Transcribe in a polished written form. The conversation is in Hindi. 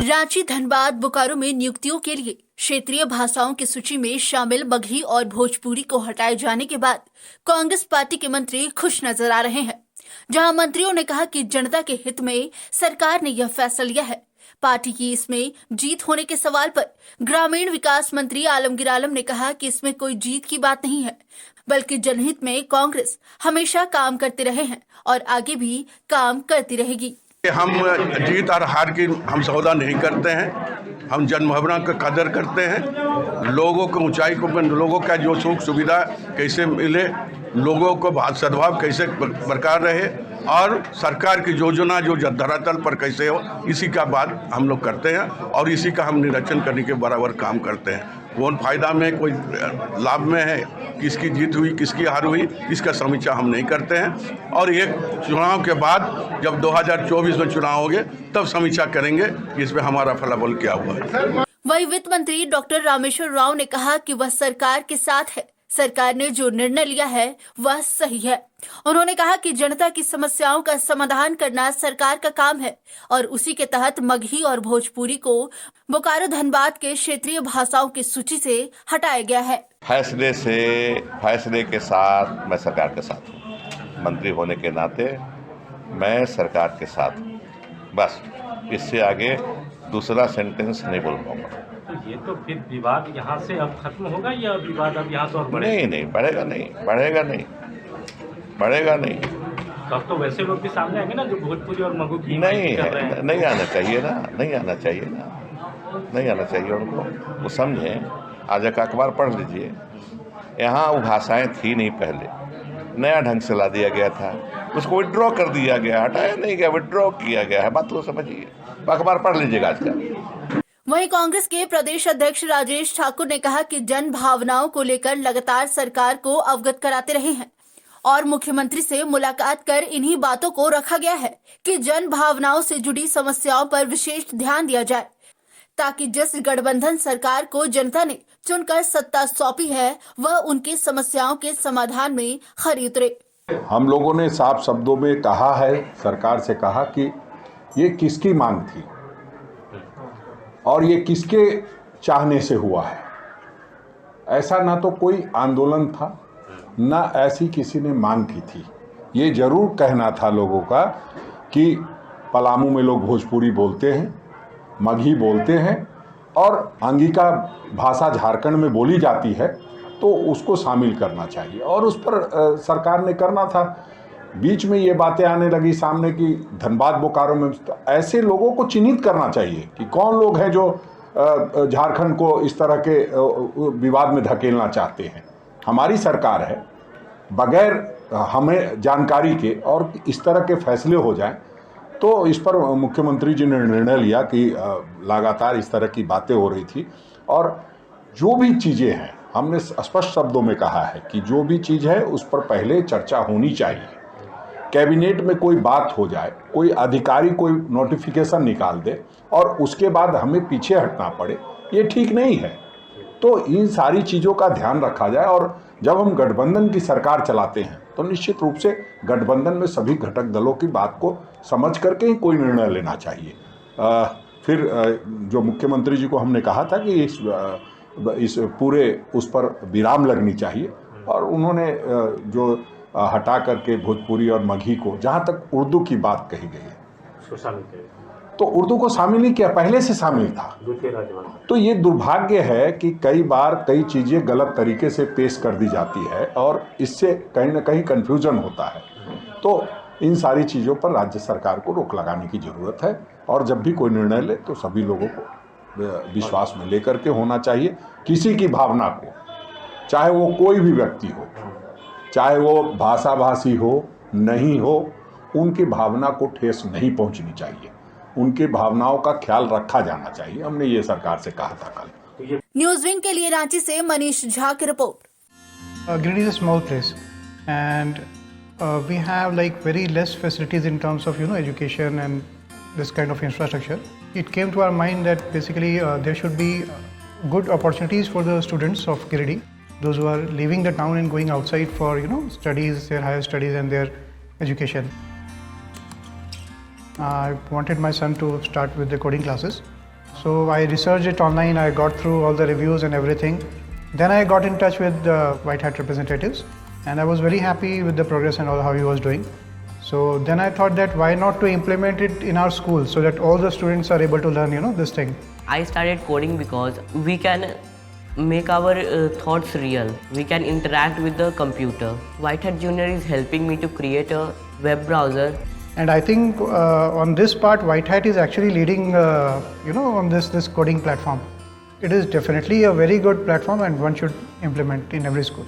रांची, धनबाद, बोकारो में नियुक्तियों के लिए क्षेत्रीय भाषाओं की सूची में शामिल मगही और भोजपुरी को हटाए जाने के बाद कांग्रेस पार्टी के मंत्री खुश नजर आ रहे हैं। जहां मंत्रियों ने कहा कि जनता के हित में सरकार ने यह फैसला लिया है। पार्टी की इसमें जीत होने के सवाल पर ग्रामीण विकास मंत्री आलमगीर आलम ने कहा कि इसमें कोई जीत की बात नहीं है, बल्कि जनहित में कांग्रेस हमेशा काम करते रहे हैं और आगे भी काम करती रहेगी। हम जीत और हार की हम सौदा नहीं करते हैं। हम जनभावना का कदर करते हैं। लोगों को ऊंचाई को, लोगों का जो सुख सुविधा कैसे मिले, लोगों को सद्भाव कैसे बरकरार रहे और सरकार की योजना जो धरातल पर कैसे हो, इसी का बात हम लोग करते हैं और इसी का हम निरीक्षण करने के बराबर काम करते हैं। कौन फायदा में, कोई लाभ में है, किसकी जीत हुई, किसकी हार हुई, इसका समीक्षा हम नहीं करते हैं। और एक चुनाव के बाद जब 2024 में चुनाव होंगे तब समीक्षा करेंगे कि इसमें हमारा फलाफल क्या हुआ है। वही वित्त मंत्री डॉक्टर रामेश्वर राव ने कहा कि वह सरकार के साथ है। सरकार ने जो निर्णय लिया है वह सही है। उन्होंने कहा कि जनता की समस्याओं का समाधान करना सरकार का काम है और उसी के तहत मगही और भोजपुरी को बोकारो, धनबाद के क्षेत्रीय भाषाओं की सूची से हटाया गया है। फैसले के साथ मैं सरकार के साथ हूँ। मंत्री होने के नाते मैं सरकार के साथ हूँ। बस इससे आगे दूसरा सेंटेंस नहीं बोल पाऊंगा। तो ये तो फिर विवाद यहाँ से अब खत्म होगा या विवाद अब यहाँ से और बढ़ेगा? नहीं, बढ़ेगा नहीं। तब तो वैसे लोग भी सामने आएंगे ना जो भोजपुरी और मगही की नहीं आना चाहिए उनको। वो समझें, आज एक अखबार पढ़ लीजिए, यहाँ वो भाषाएं थी नहीं, पहले नया ढंग से ला दिया गया था, उसको विड्रॉ कर दिया गया, हटाया नहीं गया, विड्रॉ किया गया है। बात तो समझिए, अखबार पढ़ लीजिएगा आज का। वहीं कांग्रेस के प्रदेश अध्यक्ष राजेश ठाकुर ने कहा कि जन भावनाओं को लेकर लगातार सरकार को अवगत कराते रहे हैं और मुख्यमंत्री से मुलाकात कर इन्हीं बातों को रखा गया है कि जन भावनाओं से जुड़ी समस्याओं पर विशेष ध्यान दिया जाए, ताकि जिस गठबंधन सरकार को जनता ने चुनकर सत्ता सौंपी है वह उनकी समस्याओं के समाधान में खरी उतरे। हम लोगों ने साफ शब्दों में कहा है, सरकार से कहा कि ये किसकी मांग थी और ये किसके चाहने से हुआ है। ऐसा ना तो कोई आंदोलन था, ना ऐसी किसी ने मांग की थी। ये जरूर कहना था लोगों का कि पलामू में लोग भोजपुरी बोलते हैं, मगही बोलते हैं और अंगिका भाषा झारखंड में बोली जाती है, तो उसको शामिल करना चाहिए और उस पर सरकार ने करना था। बीच में ये बातें आने लगी सामने कि धनबाद, बोकारो में ऐसे लोगों को चिन्हित करना चाहिए कि कौन लोग हैं जो झारखंड को इस तरह के विवाद में धकेलना चाहते हैं। हमारी सरकार है, बगैर हमें जानकारी के और इस तरह के फैसले हो जाएं, तो इस पर मुख्यमंत्री जी ने निर्णय लिया कि लगातार इस तरह की बातें हो रही थी और जो भी चीज़ें हैं, हमने स्पष्ट शब्दों में कहा है कि जो भी चीज़ है उस पर पहले चर्चा होनी चाहिए। कैबिनेट में कोई बात हो जाए, कोई अधिकारी कोई नोटिफिकेशन निकाल दे और उसके बाद हमें पीछे हटना पड़े, ये ठीक नहीं है। तो इन सारी चीज़ों का ध्यान रखा जाए और जब हम गठबंधन की सरकार चलाते हैं तो निश्चित रूप से गठबंधन में सभी घटक दलों की बात को समझ करके ही कोई निर्णय लेना चाहिए। फिर जो मुख्यमंत्री जी को हमने कहा था कि इस पूरे उस पर विराम लगनी चाहिए और उन्होंने जो हटा करके भोजपुरी और मगही को, जहाँ तक उर्दू की बात कही गई है, तो उर्दू को शामिल नहीं किया, पहले से शामिल था। तो ये दुर्भाग्य है कि कई बार कई चीज़ें गलत तरीके से पेश कर दी जाती है और इससे कहीं ना कहीं कन्फ्यूजन होता है। तो इन सारी चीज़ों पर राज्य सरकार को रोक लगाने की ज़रूरत है और जब भी कोई निर्णय ले तो सभी लोगों को विश्वास में लेकर के होना चाहिए। किसी की भावना को, चाहे वो कोई भी व्यक्ति हो, चाहे वो भाषा भाषी हो नहीं हो, उनकी भावना को ठेस नहीं पहुंचनी चाहिए, उनकी भावनाओं का ख्याल रखा जाना चाहिए। हमने ये सरकार से कहा था कल। न्यूज विंग के लिए रांची से मनीष झा की report. Giridih is a small place and we have like very less facilities in terms of education and this kind of infrastructure. It came to our mind that basically there should be good opportunities for the students of Giridih, those who are leaving the town and going outside for studies, their higher studies and their education. I wanted my son to start with the coding classes So I researched it online, I got through all the reviews and everything. Then I got in touch with the White Hat representatives, and I was very happy with the progress and all how he was doing. So then I thought that why not to implement it in our school so that all the students are able to learn, this thing. I started coding because we can make our thoughts real. We can interact with the computer. White Hat Junior is helping me to create a web browser. And I think on this part, White Hat is actually leading, on this coding platform. It is definitely a very good platform and one should implement in every school.